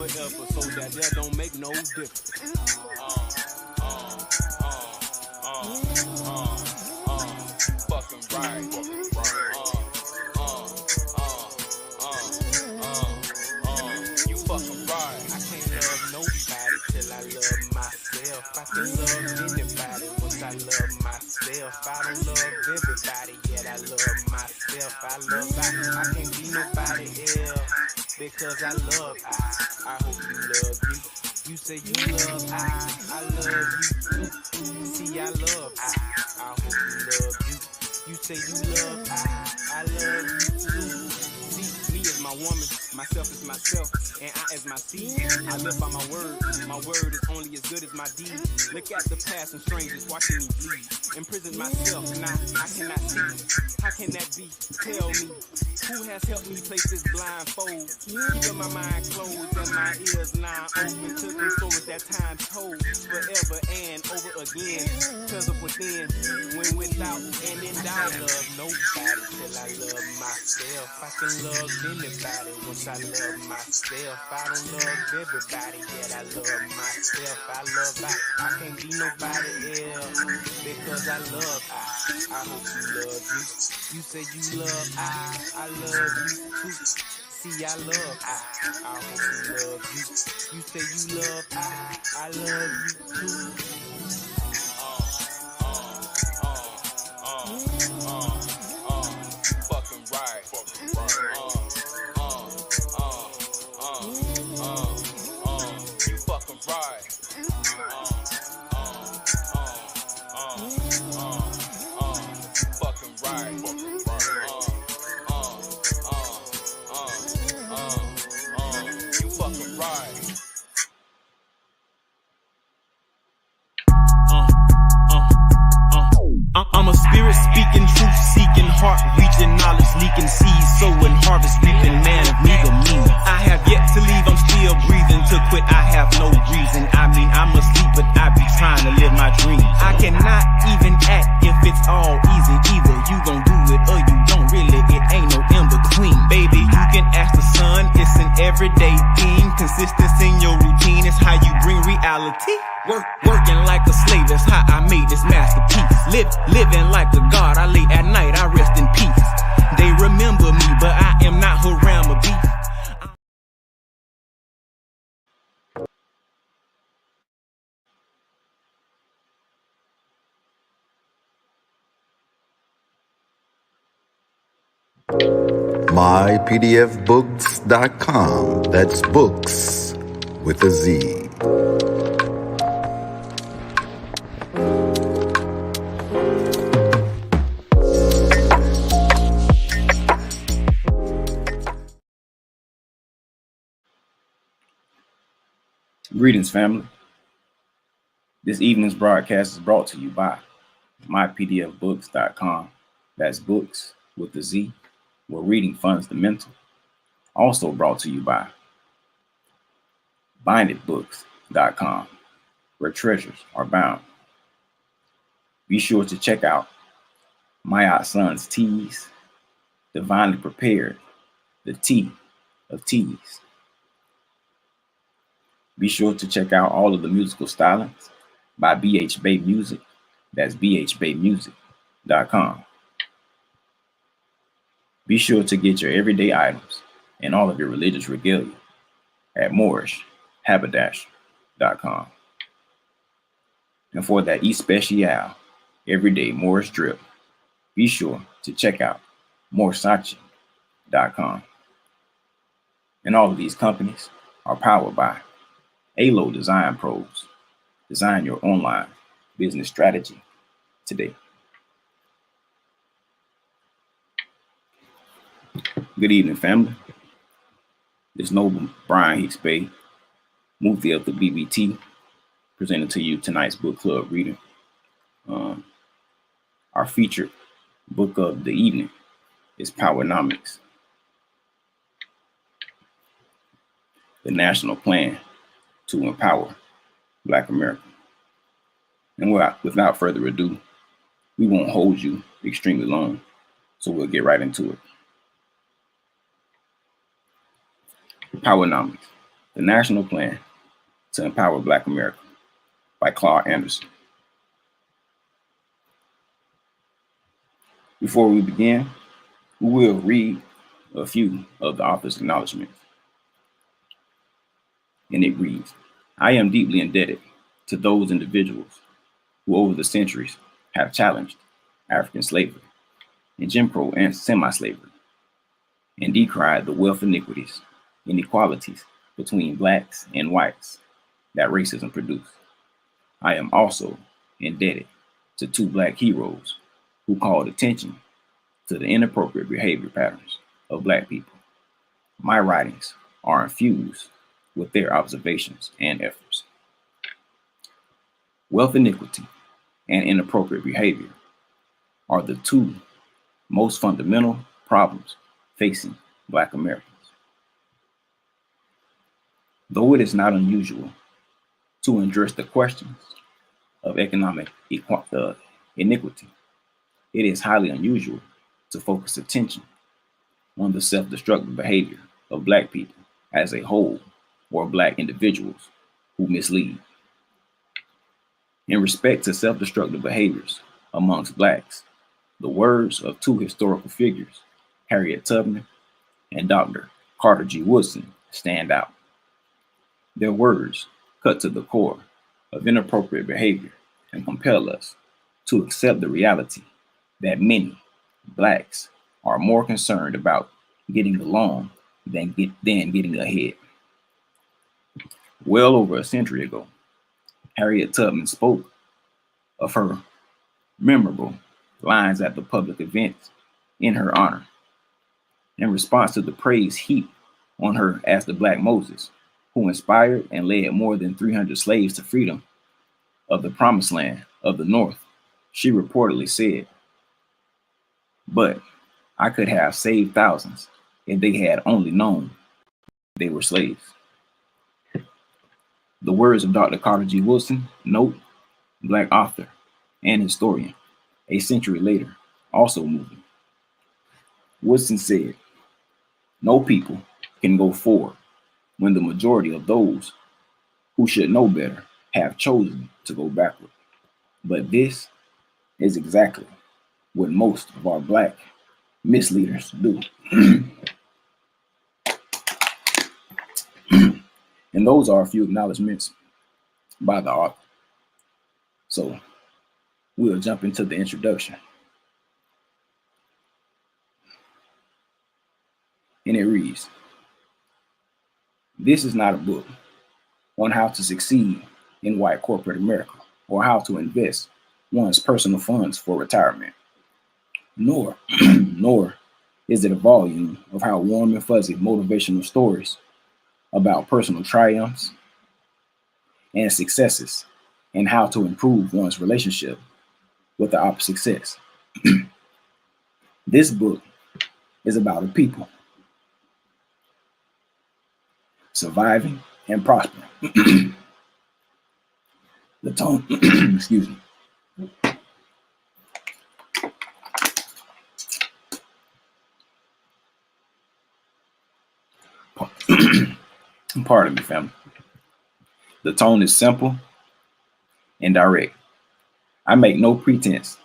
Forever, so that there don't make no difference. Fucking right. You fucking right. I can't love nobody till I love myself. I can love anybody once I love myself. I don't love everybody, yet I love myself. I can't be nobody else because I love I hope you love you. You say you love I love you too. See, I love I hope you love you. You say you love I love you too. See, me is my woman, myself is myself, and I as my seed. I live by my word is only as good as my deed. Look at the past and strangers watching me bleed. Imprison myself, now I cannot see. How can that be? Tell me. Who has helped me place this blindfold? Keeping my mind closed and my ears now open to the stories that time told forever and over again. Cause of within, when without and in doubt, love nobody till I love myself. I can love anybody once I love myself. I don't love everybody, yet I love myself. I can't be nobody else because I love I hope you love you. You say you love I love you too. See, I love I hope you love you. You say you love I love you too. Fucking right. You fucking right. Fucking right. You fucking right. I'm a spirit speaking, truth seeking, heart reaching, knowledge leaking, seeds sowing, harvest reaping, man of meager means. I have yet to leave, I'm still breathing. To quit, I have no reason. I mean, I'm asleep, but I be trying to live my dream. I cannot even act if it's all easy. Either you gon' do it or you don't. Really, it ain't no in between. Baby, you can ask the sun, it's an everyday thing. Consistency in your routine is how you bring reality. Working like a slave, that's how I made this masterpiece. Living like a god, I lay at night, I rest in peace. They remember me, but I am not Harama beef. mypdfbooks.com. That's books with a Z. Greetings, family. This evening's broadcast is brought to you by mypdfbooks.com. That's books with a Z, where reading funds the mental. Also brought to you by bindedbooks.com, where treasures are bound. Be sure to check out my son's teas, divinely prepared, the tea of teas. Be sure to check out all of the musical stylings by BH Bay Music. That's bhbaymusic.com. Be sure to get your everyday items and all of your religious regalia at moorishhaberdash.com. And for that especial everyday Moorish drip, be sure to check out moorsachi.com. And all of these companies are powered by ALO Design Pros. Design your online business strategy today. Good evening, family. This noble Brian Hicks Bay, movie of the BBT, presenting to you tonight's book club reading. Our featured book of the evening is PowerNomics, the national plan to empower Black America. And without further ado, we won't hold you extremely long, so we'll get right into it. PowerNomics, The National Plan to Empower Black America by Claude Anderson. Before we begin, we will read a few of the author's acknowledgments. And it reads, I am deeply indebted to those individuals who over the centuries have challenged African slavery and Jim Crow and semi-slavery and decried the wealth inequities, inequalities between blacks and whites that racism produced. I am also indebted to two black heroes who called attention to the inappropriate behavior patterns of black people. My writings are infused with their observations and efforts. Wealth inequity and inappropriate behavior are the two most fundamental problems facing Black Americans. Though it is not unusual to address the questions of economic inequity, it is highly unusual to focus attention on the self-destructive behavior of Black people as a whole, or Black individuals who mislead. In respect to self-destructive behaviors amongst Blacks, the words of two historical figures, Harriet Tubman and Dr. Carter G. Woodson, stand out. Their words cut to the core of inappropriate behavior and compel us to accept the reality that many Blacks are more concerned about getting along than getting ahead. Well over a century ago, Harriet Tubman spoke of her memorable lines at the public events in her honor. In response to the praise heaped on her as the Black Moses, who inspired and led more than 300 slaves to freedom of the promised land of the North, she reportedly said, "But I could have saved thousands if they had only known they were slaves." The words of Dr. Carter G. Woodson, note, Black author and historian, a century later, also moving. Woodson said, "No people can go forward when the majority of those who should know better have chosen to go backward. But this is exactly what most of our Black misleaders do." And those are a few acknowledgments by the author. So we'll jump into the introduction. And it reads, this is not a book on how to succeed in white corporate America or how to invest one's personal funds for retirement, nor is it a volume of how warm and fuzzy motivational stories about personal triumphs and successes and how to improve one's relationship with the opposite sex. This book is about a people surviving and prospering. The tone, excuse me. Pardon me, family. The tone is simple and direct. I make no pretense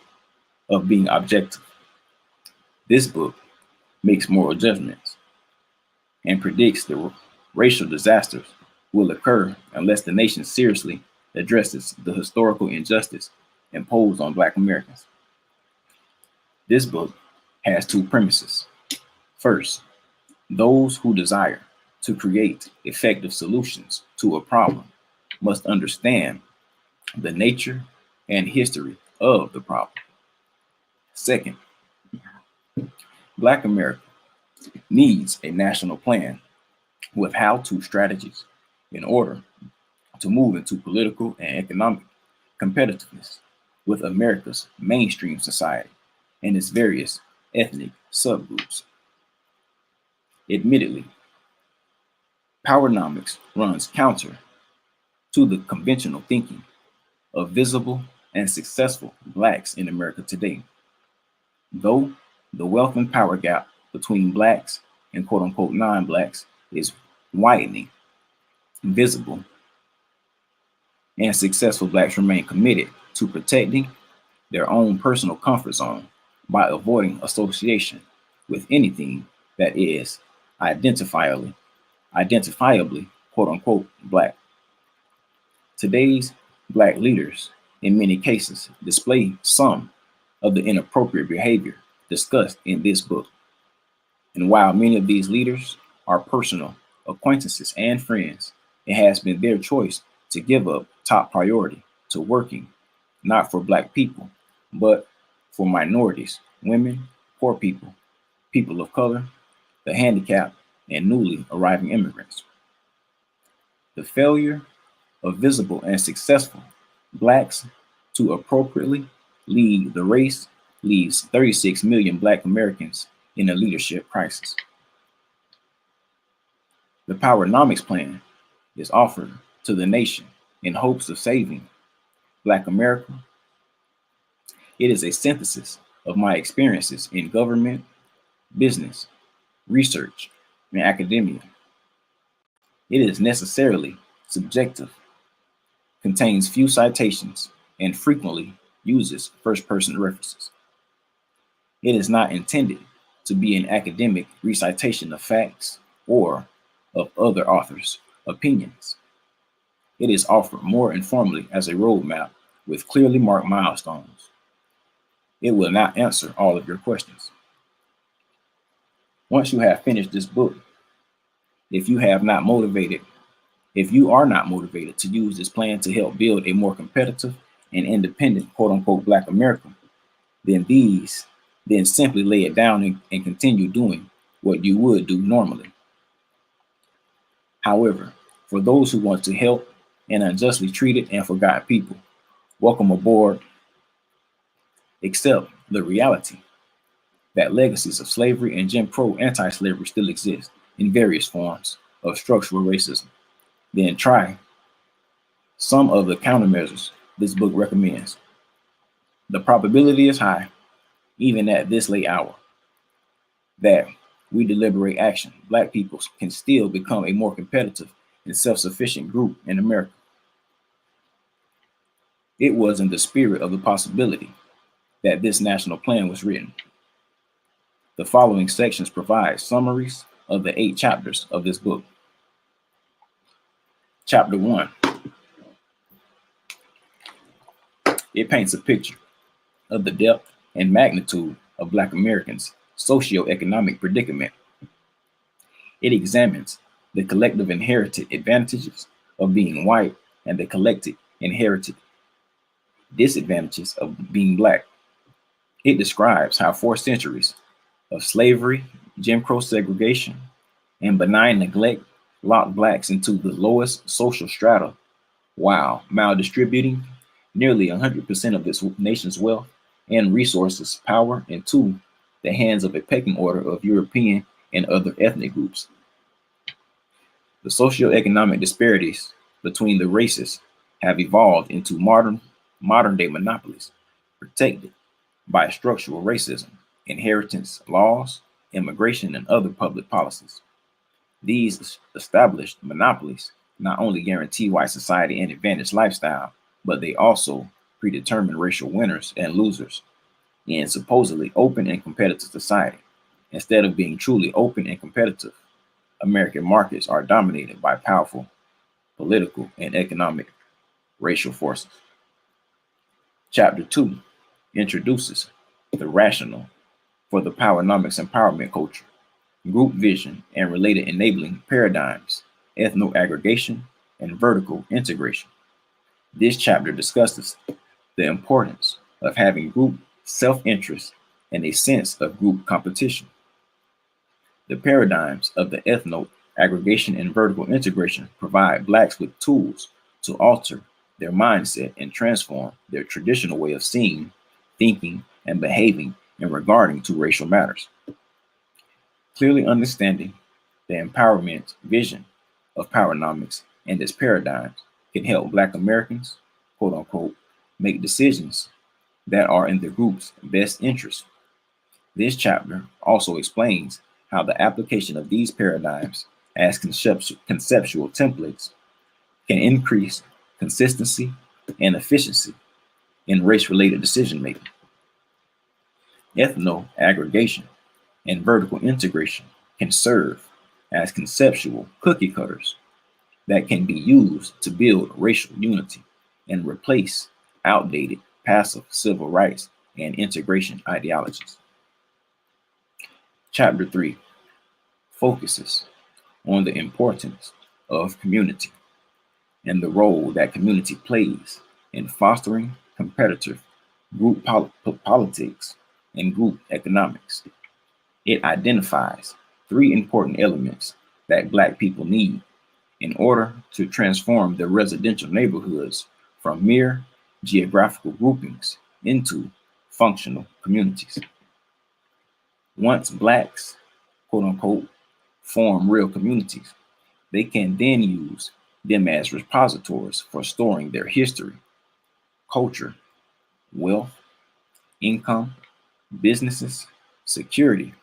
of being objective. This book makes moral judgments and predicts the racial disasters will occur unless the nation seriously addresses the historical injustice imposed on Black Americans. This book has two premises. First, those who desire to create effective solutions to a problem must understand the nature and history of the problem. Second, Black America needs a national plan with how-to strategies in order to move into political and economic competitiveness with America's mainstream society and its various ethnic subgroups. Admittedly, PowerNomics runs counter to the conventional thinking of visible and successful Blacks in America today. Though the wealth and power gap between Blacks and quote-unquote non-Blacks is widening, Visible, and successful Blacks remain committed to protecting their own personal comfort zone by avoiding association with anything that is identifiably quote unquote Black. Today's Black leaders, in many cases, display some of the inappropriate behavior discussed in this book. And while many of these leaders are personal acquaintances and friends, it has been their choice to give up top priority to working not for Black people, but for minorities, women, poor people, people of color, the handicapped, and newly arriving immigrants. The failure of visible and successful Blacks to appropriately lead the race leaves 36 million Black Americans in a leadership crisis. The PowerNomics plan is offered to the nation in hopes of saving Black America. It is a synthesis of my experiences in government, business, research, and academia. It is necessarily subjective, contains few citations, and frequently uses first-person references. It is not intended to be an academic recitation of facts or of other authors' opinions. It is offered more informally as a roadmap with clearly marked milestones. It will not answer all of your questions. Once you have finished this book, if you are not motivated to use this plan to help build a more competitive and independent quote unquote Black America, then simply lay it down and continue doing what you would do normally. However, for those who want to help an unjustly treated and forgotten people, welcome aboard. Accept the reality that legacies of slavery and Jim Crow anti-slavery still exist in various forms of structural racism. Then try some of the countermeasures this book recommends. The probability is high, even at this late hour, that we deliberate action, Black people can still become a more competitive and self-sufficient group in America. It was in the spirit of the possibility that this national plan was written. The following sections provide summaries of the 8 chapters of this book. Chapter 1. It paints a picture of the depth and magnitude of Black Americans' socioeconomic predicament. It examines the collective inherited advantages of being white and the collective inherited disadvantages of being Black. It describes how 4 centuries of slavery, Jim Crow segregation, and benign neglect locked Blacks into the lowest social strata while maldistributing nearly 100% of this nation's wealth and resources, power, into the hands of a pecking order of European and other ethnic groups. The socioeconomic disparities between the races have evolved into modern-day monopolies protected by structural racism, inheritance laws, immigration, and other public policies. These established monopolies not only guarantee white society an advantaged lifestyle, but they also predetermine racial winners and losers in supposedly open and competitive society. Instead of being truly open and competitive, American markets are dominated by powerful political and economic racial forces. Chapter 2 introduces the rationale for the PowerNomics empowerment culture, group vision, and related enabling paradigms, ethno-aggregation, and vertical integration. This chapter discusses the importance of having group self-interest and a sense of group competition. The paradigms of the ethno-aggregation and vertical integration provide Blacks with tools to alter their mindset and transform their traditional way of seeing, thinking, and behaving in regarding to racial matters. Clearly understanding the empowerment vision of PowerNomics and its paradigms can help Black Americans, quote unquote, make decisions that are in the group's best interest. This chapter also explains how the application of these paradigms as conceptual templates can increase consistency and efficiency in race-related decision making. Ethno-aggregation and vertical integration can serve as conceptual cookie cutters that can be used to build racial unity and replace outdated passive civil rights and integration ideologies. Chapter 3 focuses on the importance of community and the role that community plays in fostering competitive group politics and group economics. It identifies three important elements that Black people need in order to transform their residential neighborhoods from mere geographical groupings into functional communities. Once Blacks, quote unquote, form real communities, they can then use them as repositories for storing their history, culture, wealth, income, businesses, security,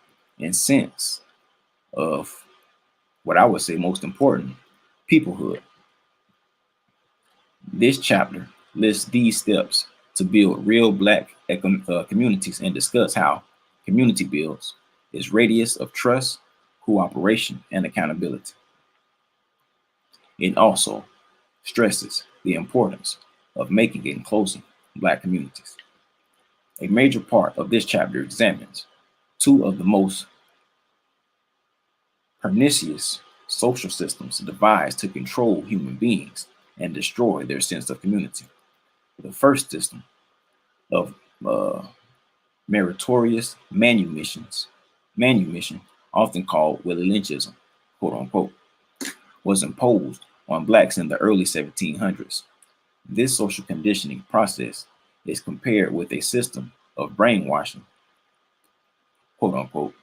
and sense of what I would say most important, peoplehood. This chapter lists these steps to build real Black communities and discuss how community builds its radius of trust, cooperation, and accountability. It also stresses the importance of making and closing Black communities. A major part of this chapter examines two of the most pernicious social systems devised to control human beings and destroy their sense of community. The first system of meritorious manumission, often called Willie Lynchism, quote unquote, was imposed on Blacks in the early 1700s. This social conditioning process is compared with a system of brainwashing, quote unquote,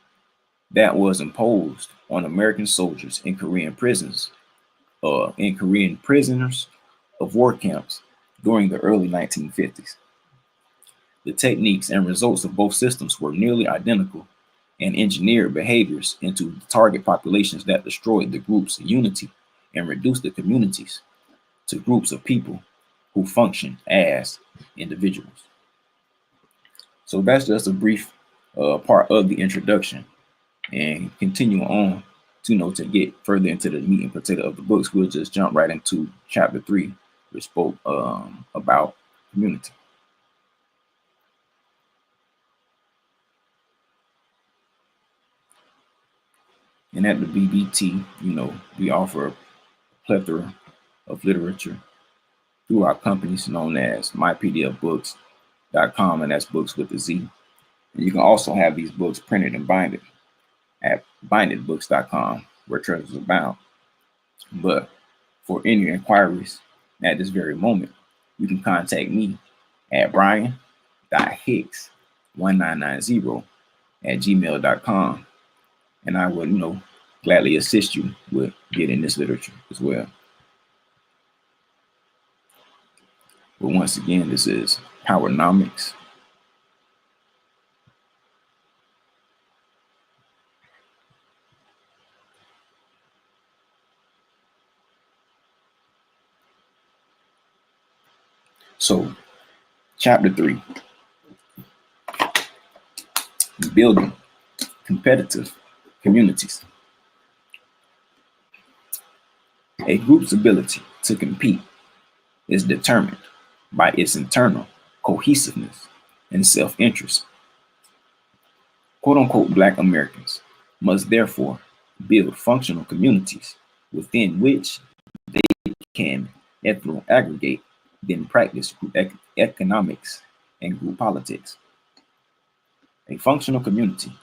that was imposed on American soldiers in Korean prisons, prisoners of war camps during the early 1950s. The techniques and results of both systems were nearly identical and engineered behaviors into target populations that destroyed the group's unity and reduced the communities to groups of people who function as individuals. So that's just a brief part of the introduction, and continue on to get further into the meat and potato of the books. We'll just jump right into chapter 3, which spoke about community. And at the BBT, we offer a plethora of literature through our companies known as mypdfbooks.com, and that's books with a Z. And you can also have these books printed and binded at bindedbooks.com, where treasures abound. But for any inquiries at this very moment, you can contact me at brian.hicks1990@gmail.com, and I would, gladly assist you with getting this literature as well. But once again, this is PowerNomics. So, chapter 3, building competitive communities. A group's ability to compete is determined by its internal cohesiveness and self-interest. Quote unquote Black Americans must therefore build functional communities within which they can ethno-aggregate, then practice group economics and group politics. A functional community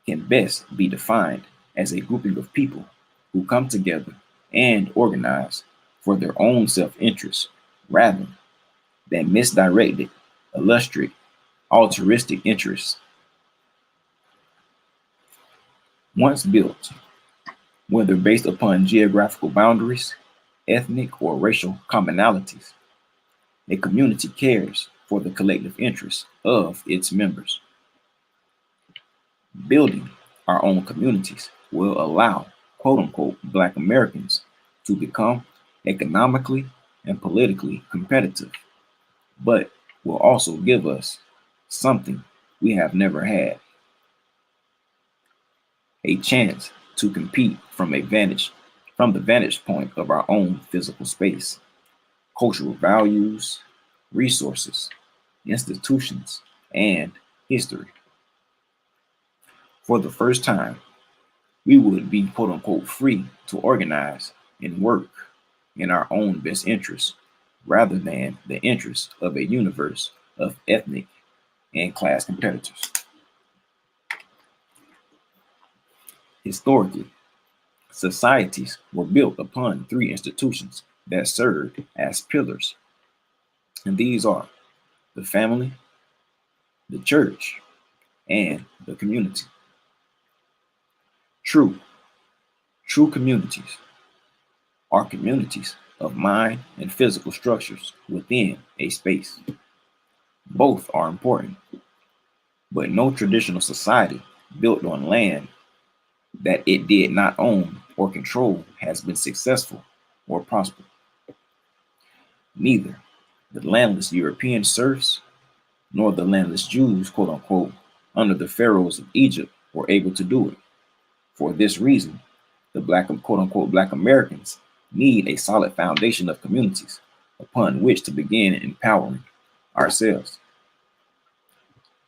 can best be defined as a grouping of people who come together and organize for their own self-interest rather than misdirected, illustrious, altruistic interests. Once built, whether based upon geographical boundaries, ethnic or racial commonalities, a community cares for the collective interests of its members. Building our own communities will allow, quote unquote, Black Americans to become economically and politically competitive, but will also give us something we have never had: a chance to compete from the vantage point of our own physical space, cultural values, resources, institutions, and history. For the first time, we would be quote unquote free to organize and work in our own best interests rather than the interests of a universe of ethnic and class competitors. Historically, societies were built upon three institutions that served as pillars, and these are the family, the church, and the community. True, true communities are communities of mind and physical structures within a space. Both are important, but no traditional society built on land that it did not own or control has been successful or prospered. Neither the landless European serfs nor the landless Jews, quote unquote, under the pharaohs of Egypt were able to do it. For this reason, the black, quote unquote, black Americans need a solid foundation of communities upon which to begin empowering ourselves.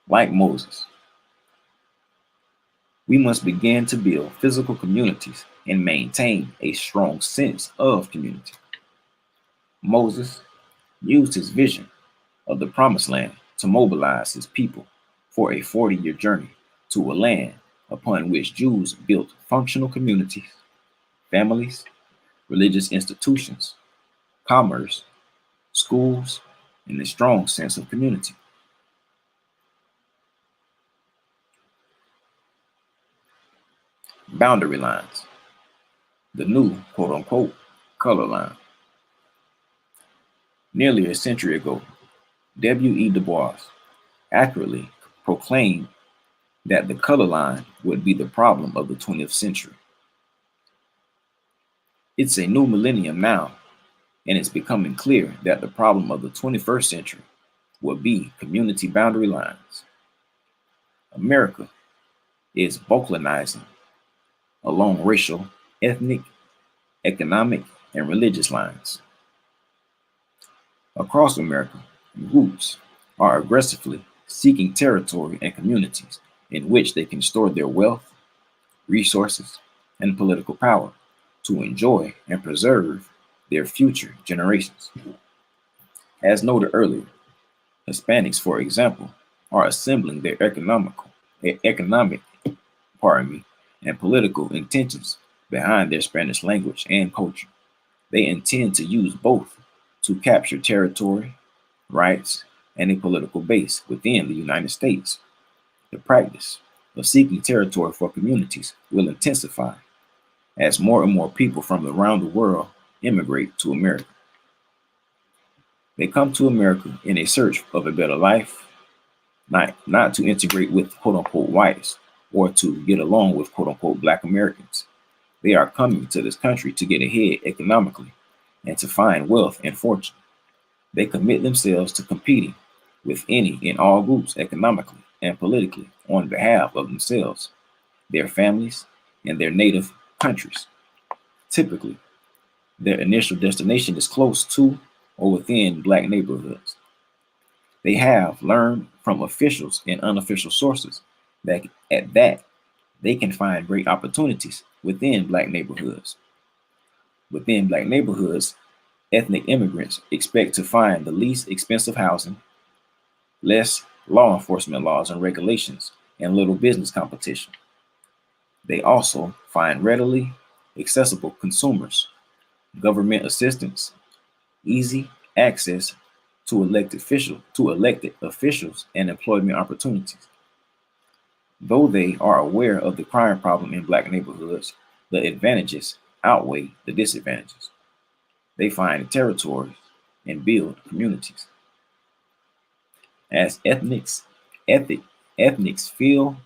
Like Moses, we must begin to build physical communities and maintain a strong sense of community. Moses used his vision of the promised land to mobilize his people for a 40-year journey to a land upon which Jews built functional communities, families, religious institutions, commerce, schools, and a strong sense of community. Boundary lines, the new quote unquote color line. Nearly a century ago, W.E. Du Bois accurately proclaimed that the color line would be the problem of the 20th century. It's a new millennium now, and it's becoming clear that the problem of the 21st century will be community boundary lines. America is balkanizing along racial, ethnic, economic, and religious lines. Across America, groups are aggressively seeking territory and communities in which they can store their wealth, resources, and political power to enjoy and preserve their future generations. As noted earlier, Hispanics, for example, are assembling their economic, and political intentions behind their Spanish language and culture. They intend to use both to capture territory, rights, and a political base within the United States. The practice of seeking territory for communities will intensify as more and more people from around the world immigrate to America. They come to America in a search of a better life, not to integrate with quote unquote whites or to get along with quote unquote black Americans. They are coming to this country to get ahead economically and to find wealth and fortune. They commit themselves to competing with any and all groups economically and politically on behalf of themselves, their families, and their native countries. Typically, their initial destination is close to or within black neighborhoods. They have learned from officials and unofficial sources that they can find great opportunities within black neighborhoods. Within black neighborhoods, ethnic immigrants expect to find the least expensive housing, less law enforcement laws and regulations, and little business competition. They also find readily accessible consumers, government assistance, easy access to elected officials, and employment opportunities. Though they are aware of the crime problem in black neighborhoods, the advantages outweigh the disadvantages. They find territories and build communities. As ethnics feel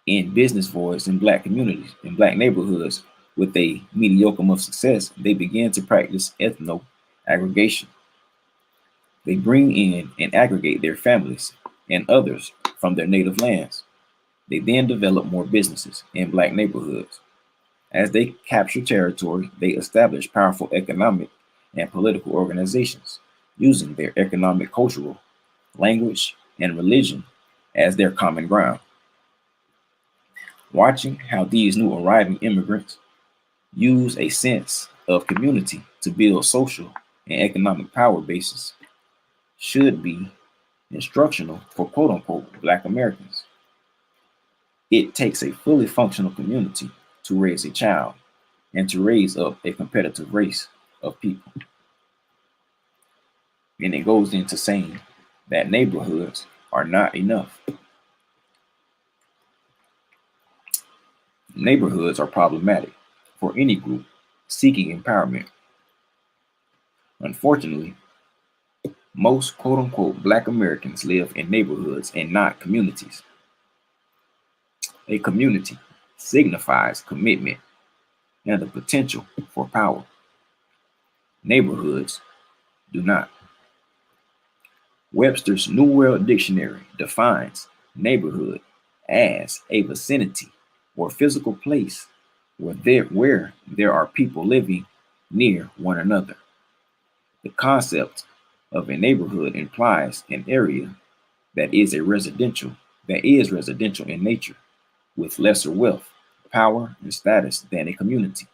in business voids in black communities, in black neighborhoods, with a mediocre of success, they begin to practice ethno aggregation. They bring in and aggregate their families and others from their native lands. They then develop more businesses in black neighborhoods. As they capture territory, they establish powerful economic and political organizations using their economic, cultural, language, and religion as their common ground. Watching how these new arriving immigrants use a sense of community to build social and economic power bases should be instructional for quote unquote Black Americans. It takes a fully functional community to raise a child and to raise up a competitive race of people. And it goes into saying that neighborhoods are not enough. Neighborhoods are problematic for any group seeking empowerment. Unfortunately, most quote unquote Black Americans live in neighborhoods and not communities. A community signifies commitment and the potential for power. Neighborhoods do not. Webster's New World Dictionary defines neighborhood as a vicinity or physical place where there are people living near one another. The concept of a neighborhood implies an area that is residential in nature, with lesser wealth, power, and status than a community.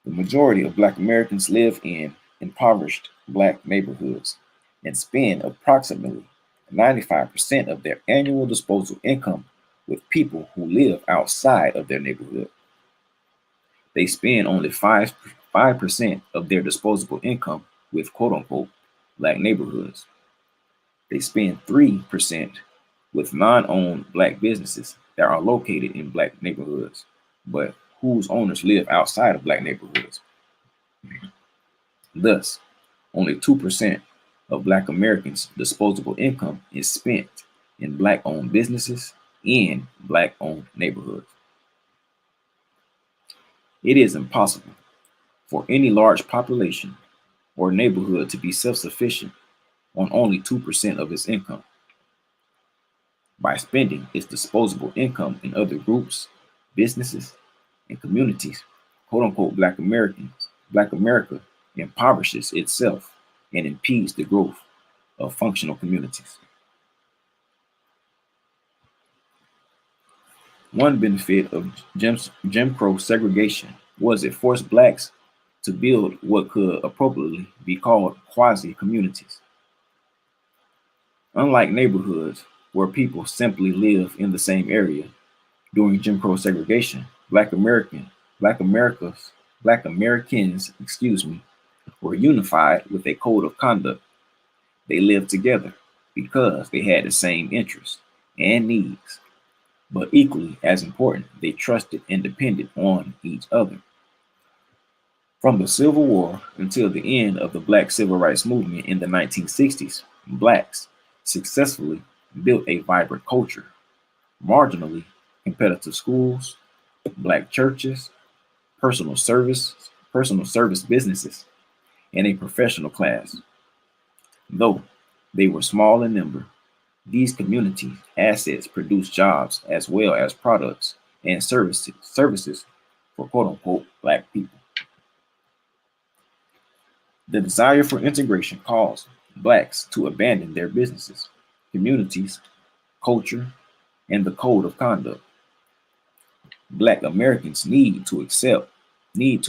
The majority of Black Americans live in impoverished Black neighborhoods and spend approximately 95% of their annual disposable income with people who live outside of their neighborhood. They spend only 5% of their disposable income with quote unquote Black neighborhoods. They spend 3% with non-owned Black businesses that are located in Black neighborhoods, but whose owners live outside of Black neighborhoods. Thus, only 2% of Black Americans' disposable income is spent in Black-owned businesses in Black-owned neighborhoods. It is impossible for any large population or neighborhood to be self-sufficient on only 2% of its income. By spending its disposable income in other groups, businesses, and communities, quote unquote Black America impoverishes itself and impedes the growth of functional communities. One benefit of Jim Crow segregation was it forced Blacks to build what could appropriately be called quasi-communities. Unlike neighborhoods where people simply live in the same area, during Jim Crow segregation, Black Americans, were unified with a code of conduct. They lived together because they had the same interests and needs, but equally as important, they trusted and depended on each other. From the Civil War until the end of the Black Civil Rights Movement in the 1960s, Blacks successfully built a vibrant culture, marginally competitive schools, Black churches, personal service businesses, and a professional class. Though they were small in number, these community assets produced jobs as well as products and services for quote unquote Black people. The desire for integration caused Blacks to abandon their businesses, communities, culture, and the code of conduct. Black Americans need to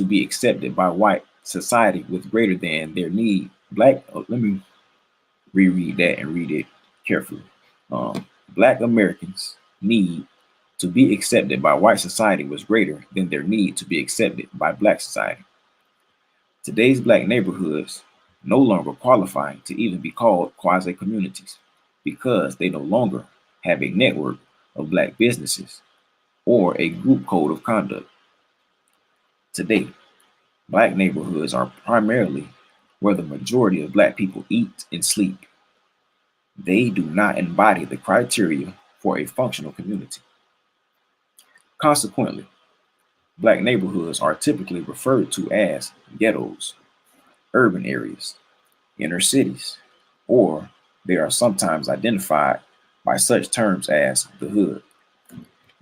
be accepted by white society with greater than their need. Let me reread that and read it carefully. Black Americans' need to be accepted by white society was greater than their need to be accepted by Black society. Today's Black neighborhoods no longer qualify to even be called quasi-communities because they no longer have a network of Black businesses or a group code of conduct. Today, Black neighborhoods are primarily where the majority of Black people eat and sleep. They do not embody the criteria for a functional community. Consequently, Black neighborhoods are typically referred to as ghettos, urban areas, inner cities, or they are sometimes identified by such terms as the hood.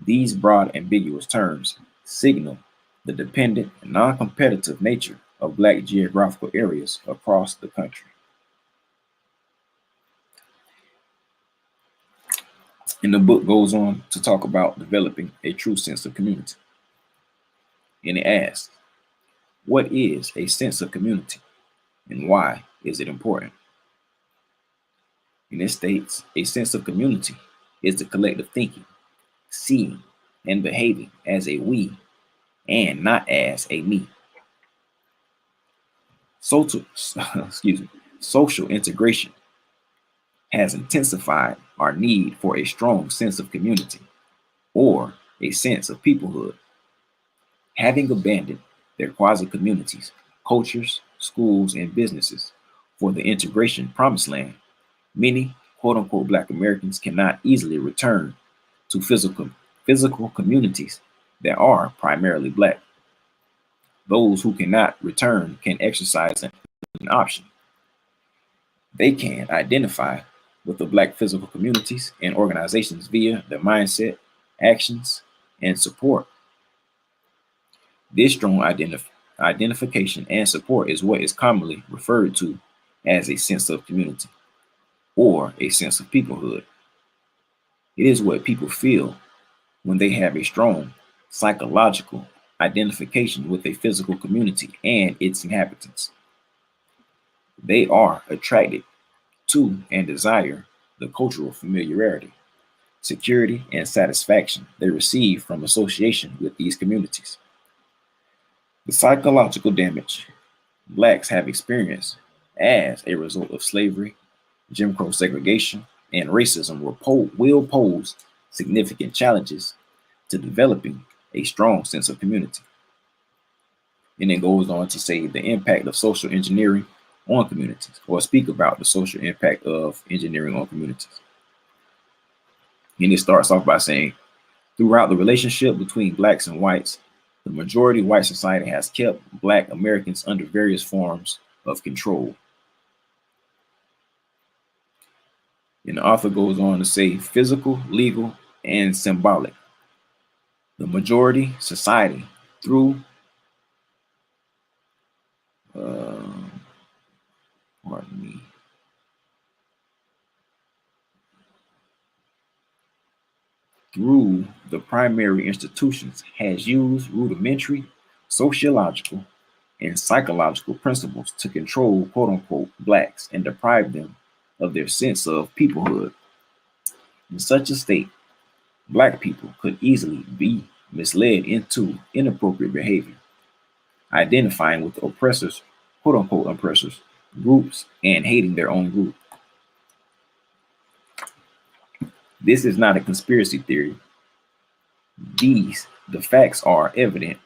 These broad ambiguous terms signal the dependent and non-competitive nature of Black geographical areas across the country. And the book goes on to talk about developing a true sense of community. And it asks, what is a sense of community and why is it important? And it states, a sense of community is the collective thinking, seeing, and behaving as a we and not as a me. Social, social integration has intensified our need for a strong sense of community or a sense of peoplehood. Having abandoned their quasi-communities, cultures, schools, and businesses for the integration promised land, many quote-unquote Black Americans cannot easily return to physical communities that are primarily Black. Those who cannot return can exercise an option. They can identify with the Black physical communities and organizations via their mindset, actions, and support. This strong identification and support is what is commonly referred to as a sense of community or a sense of peoplehood. It is what people feel when they have a strong psychological identification with a physical community and its inhabitants. They are attracted to and desire the cultural familiarity, security, and satisfaction they receive from association with these communities. The psychological damage Blacks have experienced as a result of slavery, Jim Crow segregation, and racism will pose significant challenges to developing a strong sense of community. And it goes on to say the impact of social engineering on communities, or speak about the social impact of engineering on communities. And it starts off by saying, throughout the relationship between Blacks and whites, the majority white society has kept Black Americans under various forms of control. And the author goes on to say physical, legal, and symbolic. The majority society through through the primary institutions has used rudimentary sociological and psychological principles to control quote-unquote Blacks and deprive them of their sense of peoplehood. In such a state, Black people could easily be misled into inappropriate behavior, identifying with the oppressors, quote-unquote oppressors, groups, and hating their own group. This is not a conspiracy theory. The facts are evident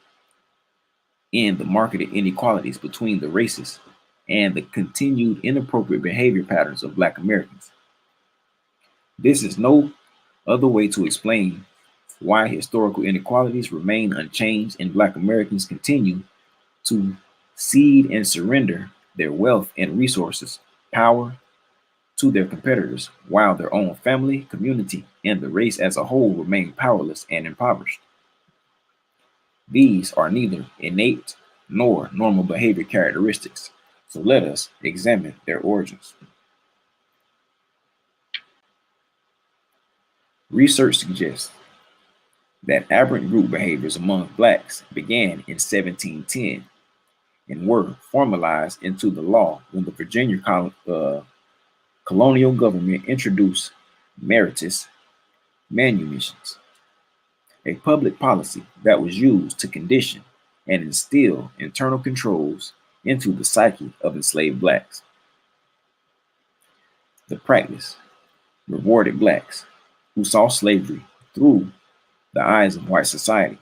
in the marketed inequalities between the races and the continued inappropriate behavior patterns of Black Americans. This is no other way to explain why historical inequalities remain unchanged and Black Americans continue to cede and surrender their wealth and resources, power, to their competitors, while their own family, community, and the race as a whole remain powerless and impoverished. These are neither innate nor normal behavior characteristics, so let us examine their origins. Research suggests that aberrant group behaviors among Blacks began in 1710 and were formalized into the law when the Virginia colonial government introduced meritorious manumissions, a public policy that was used to condition and instill internal controls into the psyche of enslaved Blacks. The practice rewarded Blacks who saw slavery through the eyes of white society,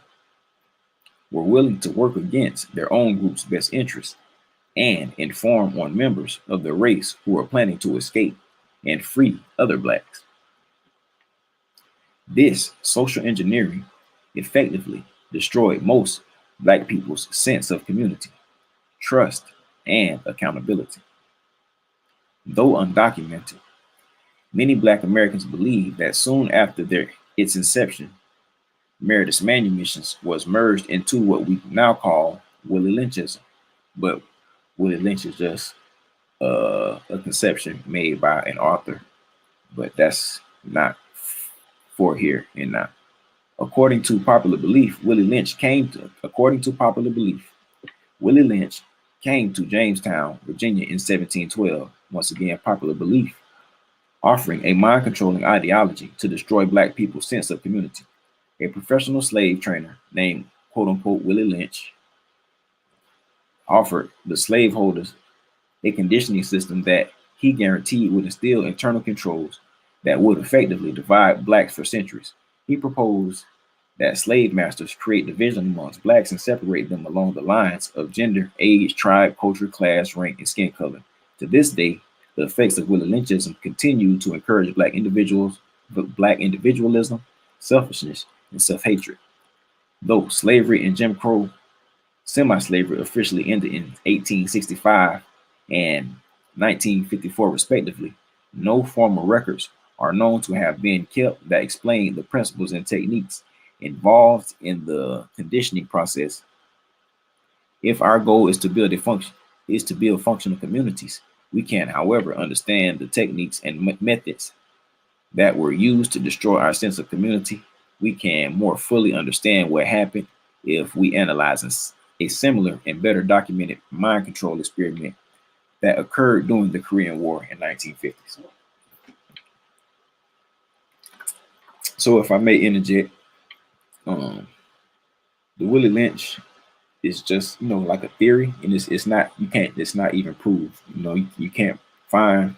were willing to work against their own group's best interests and inform on members of the race who were planning to escape and free other Blacks. This social engineering effectively destroyed most Black people's sense of community, trust, and accountability. Though undocumented, many Black Americans believe that soon after its inception, Meredith's manumissions was merged into what we now call Willie Lynchism. But Willie Lynch is just a conception made by an author, but that's not for here and now. According to popular belief, Willie Lynch came to Jamestown, Virginia in 1712. Once again, popular belief, offering a mind-controlling ideology to destroy Black people's sense of community. A professional slave trainer named quote-unquote Willie Lynch offered the slaveholders a conditioning system that he guaranteed would instill internal controls that would effectively divide Blacks for centuries. He proposed that slave masters create division amongst Blacks and separate them along the lines of gender, age, tribe, culture, class, rank, and skin color. To this day, the effects of Willie Lynchism continue to encourage Black individualism, selfishness, and self-hatred. Though slavery and Jim Crow semi-slavery officially ended in 1865 and 1954 respectively, no formal records are known to have been kept that explain the principles and techniques involved in the conditioning process. If our goal is to build functional communities, we can, however, understand the techniques and methods that were used to destroy our sense of community. We can more fully understand what happened if we analyze a similar and better documented mind control experiment that occurred during the Korean War in 1950s. So if I may interject, the Willie Lynch is just, like a theory, and it's not even proved. You can't find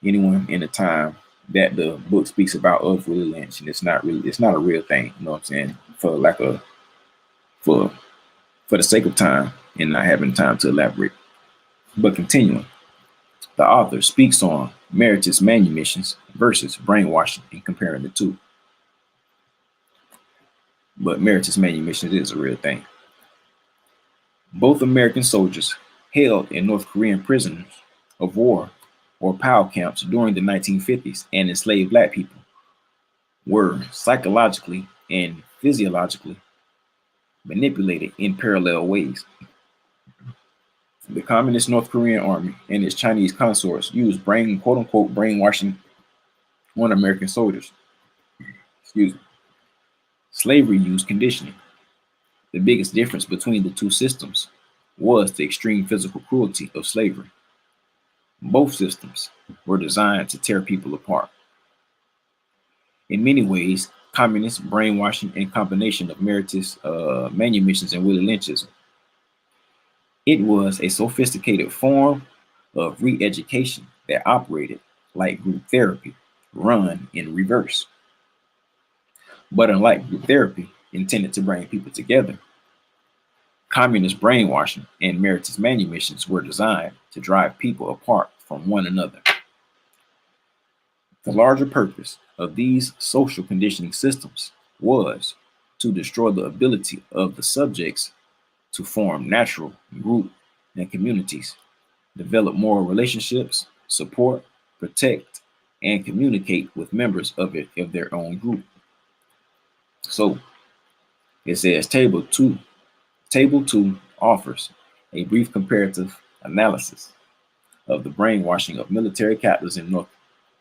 anyone in the time that the book speaks about of Willie Lynch, and it's not a real thing. You know what I'm saying? For the sake of time and not having time to elaborate. But continuing, the author speaks on Meredith's manumissions versus brainwashing and comparing the two. But Meredith's manumissions is a real thing. Both American soldiers held in North Korean prisoners of war or POW camps during the 1950s and enslaved Black people were psychologically and physiologically manipulated in parallel ways. The Communist North Korean army and its Chinese consorts used quote-unquote brainwashing on American soldiers. Slavery used conditioning. The biggest difference between the two systems was the extreme physical cruelty of slavery. Both systems were designed to tear people apart. In many ways, communist brainwashing and combination of Meredith's manumissions and Willie Lynchism. It was a sophisticated form of re-education that operated like group therapy, run in reverse. But unlike group therapy intended to bring people together, communist brainwashing and Meredith's manumissions were designed to drive people apart from one another. The larger purpose of these social conditioning systems was to destroy the ability of the subjects to form natural group and communities, develop moral relationships, support, protect, and communicate with members of their own group. So it says Table 2 offers a brief comparative analysis of the brainwashing of military captives in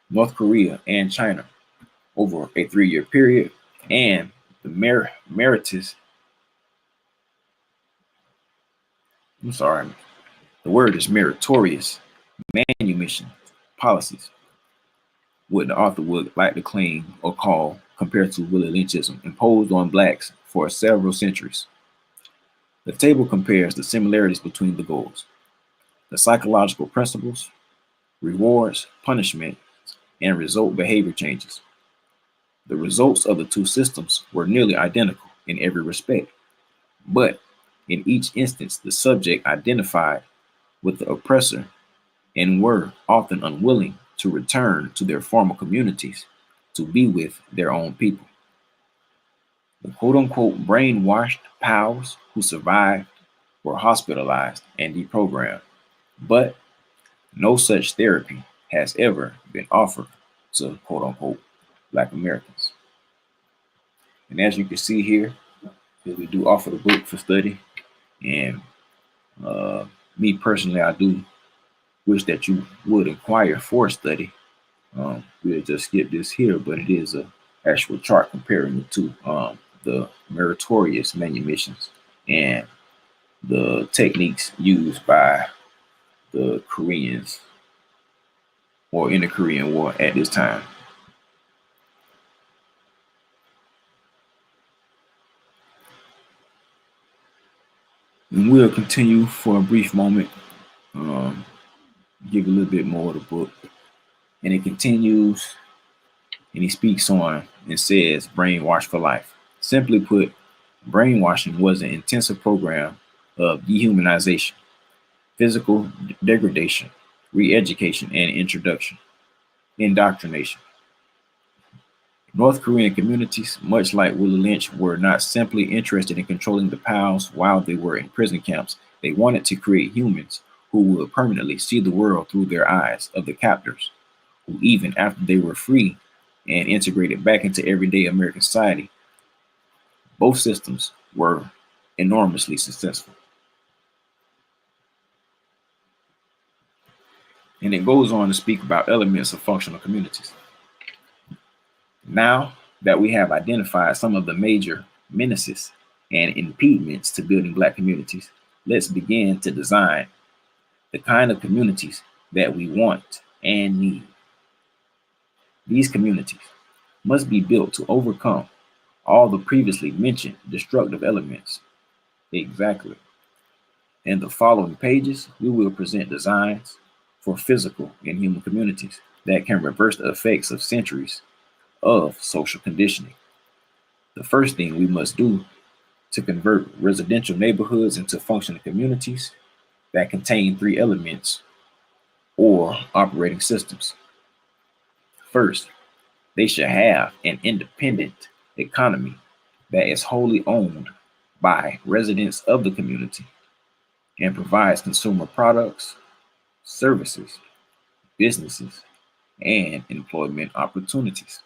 North Korea and China over a 3-year period, and the meritorious manumission policies, what the author would like to claim or call, compared to Willie Lynchism, imposed on Blacks for several centuries. The table compares the similarities between the goals, the psychological principles, rewards, punishment, and result behavior changes. The results of the two systems were nearly identical in every respect, but in each instance, the subject identified with the oppressor and were often unwilling to return to their former communities to be with their own people. The quote unquote brainwashed pals who survived were hospitalized and deprogrammed, but no such therapy has ever been offered to quote unquote Black Americans. And as you can see here, we do offer the book for study. And me personally, I do wish that you would inquire for study. We'll just skip this here, but it is a actual chart comparing it to the meritorious manumissions and the techniques used by the Koreans or in the Korean War at this time. And we'll continue for a brief moment, give a little bit more of the book. And it continues, and he speaks on and says, brainwash for life. Simply put, brainwashing was an intensive program of dehumanization, physical degradation, re-education, and indoctrination. North Korean communities, much like Willie Lynch, were not simply interested in controlling the POWs while they were in prison camps. They wanted to create humans who would permanently see the world through their eyes of the captors, who even after they were free and integrated back into everyday American society, both systems were enormously successful. And it goes on to speak about elements of functional communities. Now that we have identified some of the major menaces and impediments to building Black communities, let's begin to design the kind of communities that we want and need. These communities must be built to overcome all the previously mentioned destructive elements. Exactly. In the following pages, we will present designs for physical and human communities that can reverse the effects of centuries of social conditioning. The first thing we must do to convert residential neighborhoods into functional communities that contain three elements or operating systems. First, they should have an independent economy that is wholly owned by residents of the community and provides consumer products, services, businesses, and employment opportunities.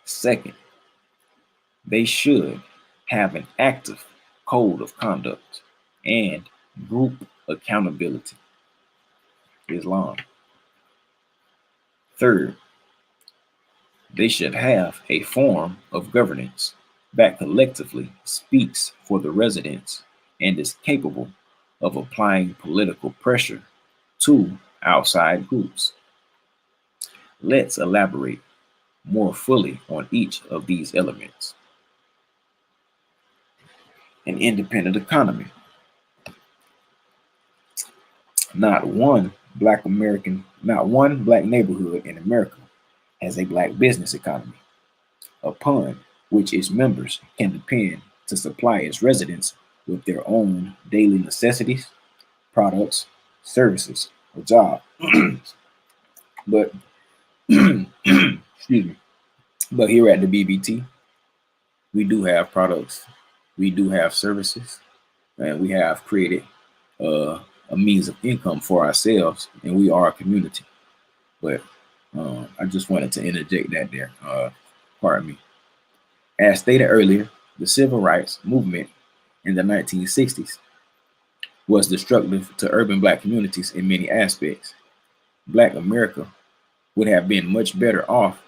Second, they should have an active code of conduct and group accountability. Islam. Third, they should have a form of governance that collectively speaks for the residents and is capable of applying political pressure to outside groups. Let's elaborate more fully on each of these elements. An independent economy. Not one Black neighborhood in America has a Black business economy, upon which its members can depend to supply its residents with their own daily necessities, products, services, or jobs. But excuse me. But here at the BBT, we do have products, we do have services, and we have created a means of income for ourselves, and we are a community. But I just wanted to interject that there. Pardon me. As stated earlier, the civil rights movement in the 1960s was destructive to urban Black communities in many aspects. Black America would have been much better off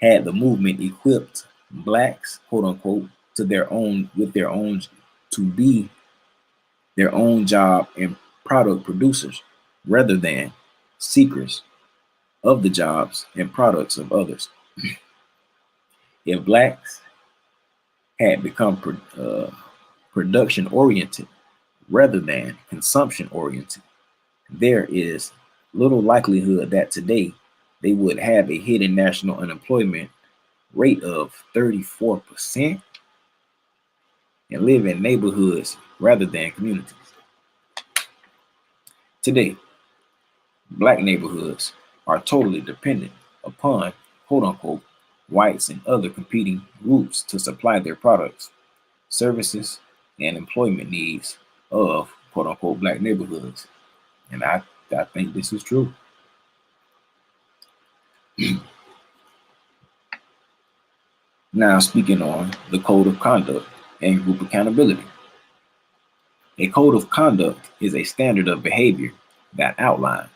had the movement equipped Blacks, quote unquote, to be their own job and product producers rather than seekers of the jobs and products of others. If Blacks had become production oriented rather than consumption oriented, there is little likelihood that today they would have a hidden national unemployment rate of 34% and live in neighborhoods rather than communities. Today, Black neighborhoods are totally dependent upon, quote unquote, whites, and other competing groups to supply their products, services, and employment needs of quote unquote black neighborhoods. And I think this is true. Now, speaking on the code of conduct and group accountability. A code of conduct is a standard of behavior that outlines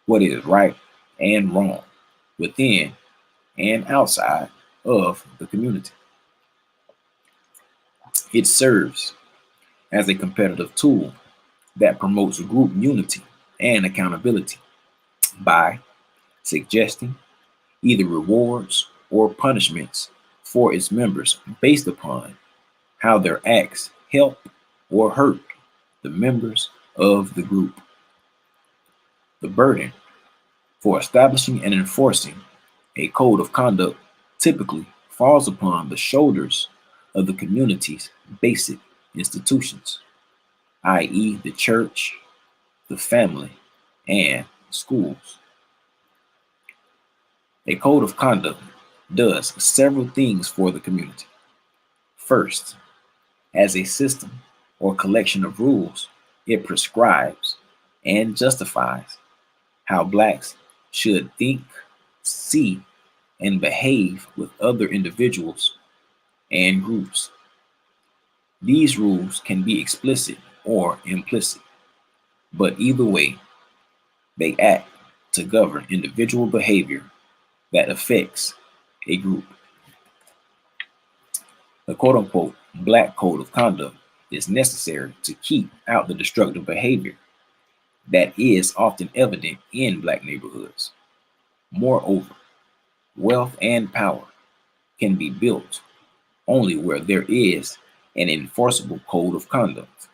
what is right and wrong within and outside of the community. It serves as a competitive tool that promotes group unity and accountability by suggesting either rewards or punishments for its members based upon how their acts help or hurt the members of the group. The burden for establishing and enforcing a code of conduct typically falls upon the shoulders of the community's basic institutions, i.e., the church, the family, and schools. A code of conduct does several things for the community. First, as a system or collection of rules, it prescribes and justifies how blacks should think, see, and behave with other individuals and groups. These rules can be explicit or implicit, but either way, they act to govern individual behavior that affects a group. The quote unquote black code of conduct is necessary to keep out the destructive behavior that is often evident in black neighborhoods. Moreover, wealth and power can be built only where there is an enforceable code of conduct.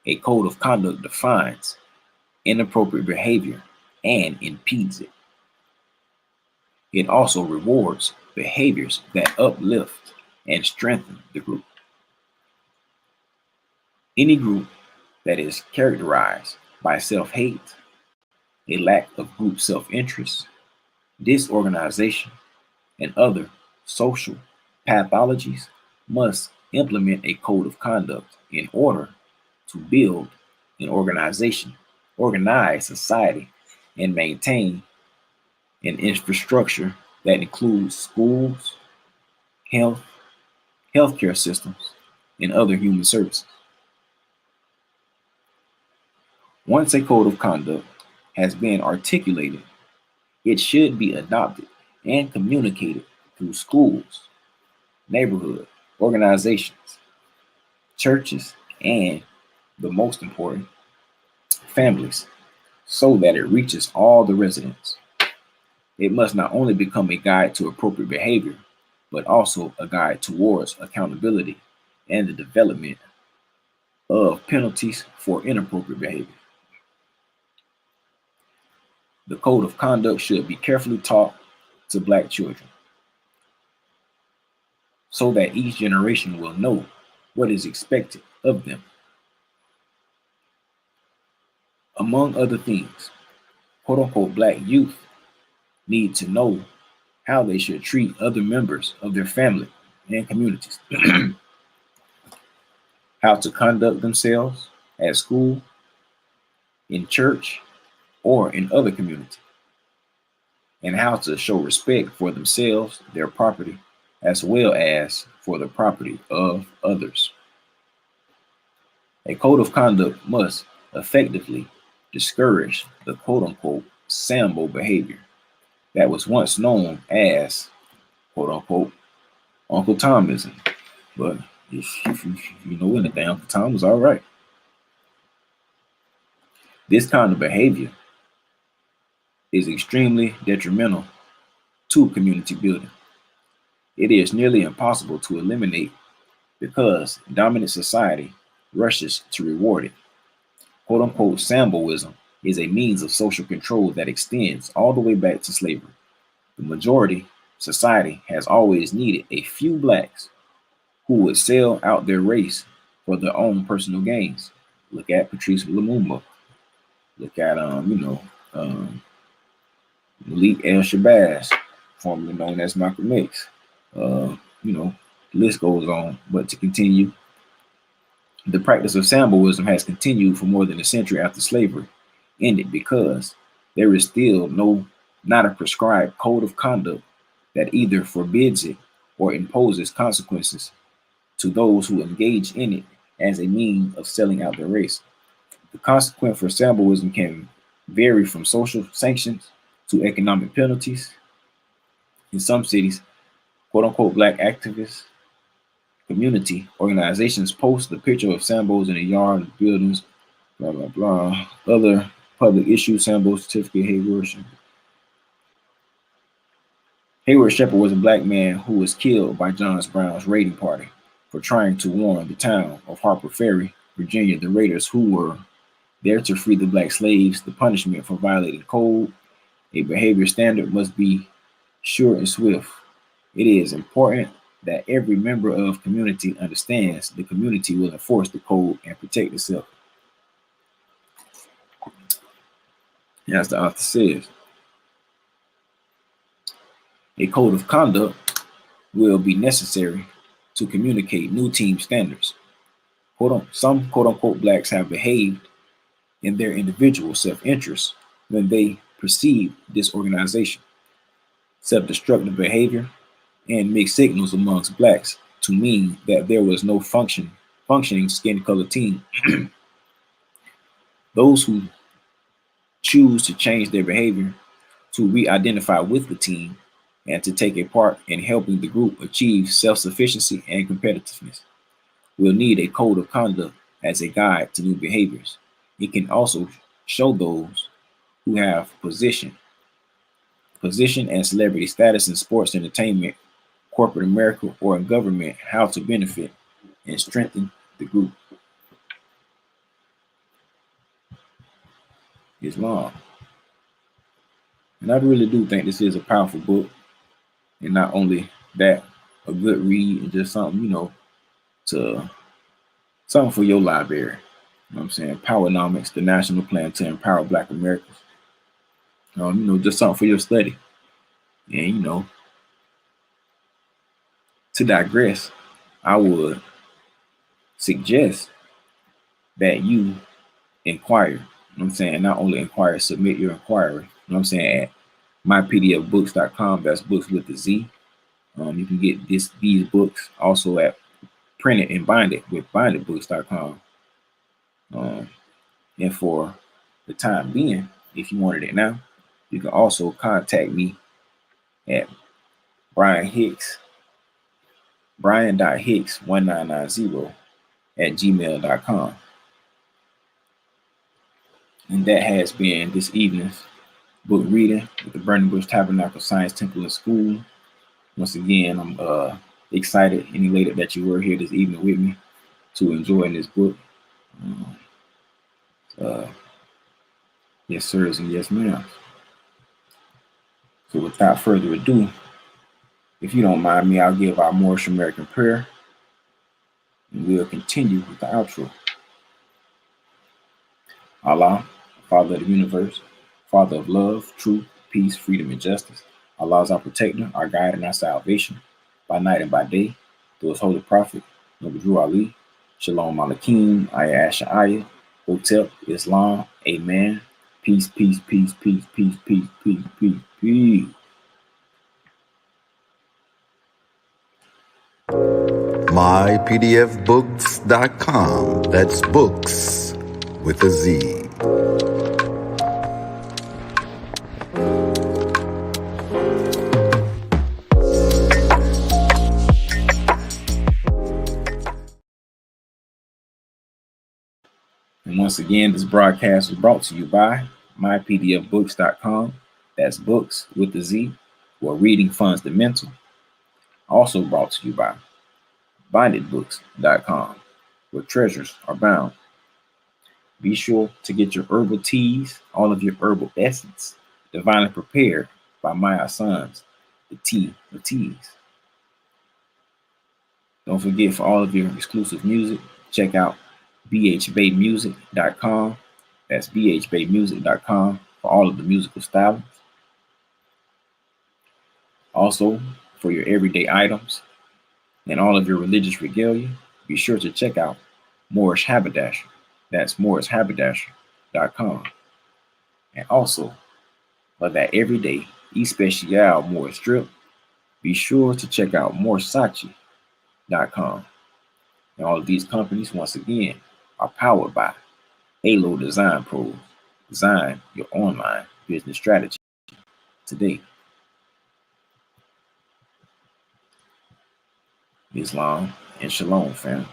A code of conduct defines inappropriate behavior and impedes it. It also rewards behaviors that uplift and strengthen the group. Any group that is characterized by self-hate, a lack of group self-interest, disorganization, and other social pathologies must implement a code of conduct in order to build an organization, organize society, and maintain an infrastructure that includes schools, healthcare systems, and other human services. Once a code of conduct has been articulated, it should be adopted and communicated through schools, neighborhood organizations, churches, and the most important, families, so that it reaches all the residents. It must not only become a guide to appropriate behavior, but also a guide towards accountability and the development of penalties for inappropriate behavior. The code of conduct should be carefully taught to black children so that each generation will know what is expected of them. Among other things, quote unquote black youth need to know how they should treat other members of their family and communities, how to conduct themselves at school, in church, or in other communities, and how to show respect for themselves, their property, as well as for the property of others. A code of conduct must effectively discourage the quote unquote Sambo behavior that was once known as quote unquote Uncle Tomism. But if you know anything, Uncle Tom was all right. This kind of behavior is extremely detrimental to community building. It is nearly impossible to eliminate because dominant society rushes to reward it. Quote unquote Samboism is a means of social control that extends all the way back to slavery. The majority society has always needed a few blacks who would sell out their race for their own personal gains. Look at Patrice Lumumba. Look at Malik El Shabazz formerly known as Malcolm X. You know, the list goes on. But to continue, the practice of Samboism has continued for more than a century after slavery ended because there is still not a prescribed code of conduct that either forbids it or imposes consequences to those who engage in it as a means of selling out their race. The consequence for Samboism can vary from social sanctions to economic penalties. In some cities, quote unquote black activists, community organizations post the picture of Sambos in the yard, buildings, blah, blah, blah. Other public issues, Sambo certificate, Hayward Shepherd was a black man who was killed by John Brown's raiding party for trying to warn the town of Harper Ferry, Virginia, the raiders who were there to free the black slaves. The punishment for violating code, a behavior standard, must be sure and swift. It is important that every member of community understands the community will enforce the code and protect itself. As the author says, a code of conduct will be necessary to communicate new team standards. Some quote unquote blacks have behaved in their individual self-interest when they perceive disorganization, self-destructive behavior, and mixed signals amongst blacks to mean that there was no functioning skin color team. Those who choose to change their behavior to re-identify with the team and to take a part in helping the group achieve self-sufficiency and competitiveness will need a code of conduct as a guide to new behaviors. It can also show those who have position and celebrity status in sports, entertainment, corporate America, or in government how to benefit and strengthen the group. Islam. And I really do think this is a powerful book. And not only that, a good read and just something, something for your library. You know what I'm saying? PowerNomics, the national plan to empower Black Americans. Just something for your study. And, to digress, I would suggest that you inquire. You know what I'm saying? Not only inquire, submit your inquiry. You know what I'm saying? At mypdfbooks.com. That's books with the Z. You can get these books also at printed and binded with bindedbooks.com. And for the time being, if you wanted it now, you can also contact me at brian.hicks1990 at gmail.com. And that has been this evening's book reading with the Burning Bush Tabernacle Science Temple and School. Once again, I'm excited and elated that you were here this evening with me to enjoy this book. Yes, sirs, and yes, ma'am. So without further ado, if you don't mind me, I'll give our Moorish American prayer, and we'll continue with the outro. Allah, Father of the universe, Father of love, truth, peace, freedom, and justice. Allah is our protector, our guide, and our salvation, by night and by day, through his holy prophet, Nabi Drew Ali, Shalom Alakim, Ayah Asha'ayah, Hotep, Islam, Amen. Peace, peace, peace, peace, peace, peace, peace, peace, peace. mypdfbooks.com. That's books with a Z. And once again, this broadcast was brought to you by mypdfbooks.com. That's books with a Z, where reading funds the mental. Also brought to you by bindedbooks.com, where treasures are bound. Be sure to get your herbal teas, all of your herbal essence, divinely prepared by Maya Sons, the tea of teas. Don't forget, for all of your exclusive music, check out bhbaymusic.com. That's bhbaymusic.com for all of the musical stylings. Also, for your everyday items and all of your religious regalia, be sure to check out Moorish Haberdasher. That's MoorishHaberdasher.com. And also, for that everyday especial Moorish drip, be sure to check out MoorishSachi.com. And all of these companies, once again, are powered by Halo Design Pros. Design your online business strategy today. Islam and Shalom, fam.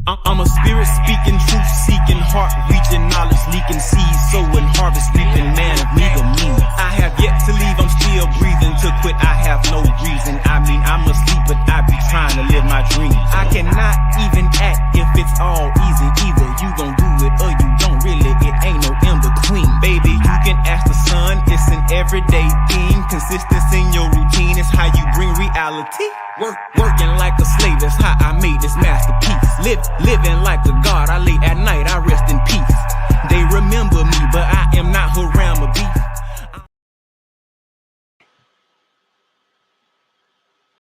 I'm a spirit speaking, truth seeking, heart reaching, knowledge leaking, seeds sowing, harvest reaping, man of me to me. I have yet to leave, I'm still breathing. To quit, I have no reason. I mean, I'm asleep, but I be trying to live my dream. I cannot even act if it's all easy. Either you gon' do it or you don't. Really, it ain't no in between. Baby, you can ask the sun, it's an everyday theme. Consistency in your routine is how you bring reality. Working like a slave, that's how I made this masterpiece. Living like a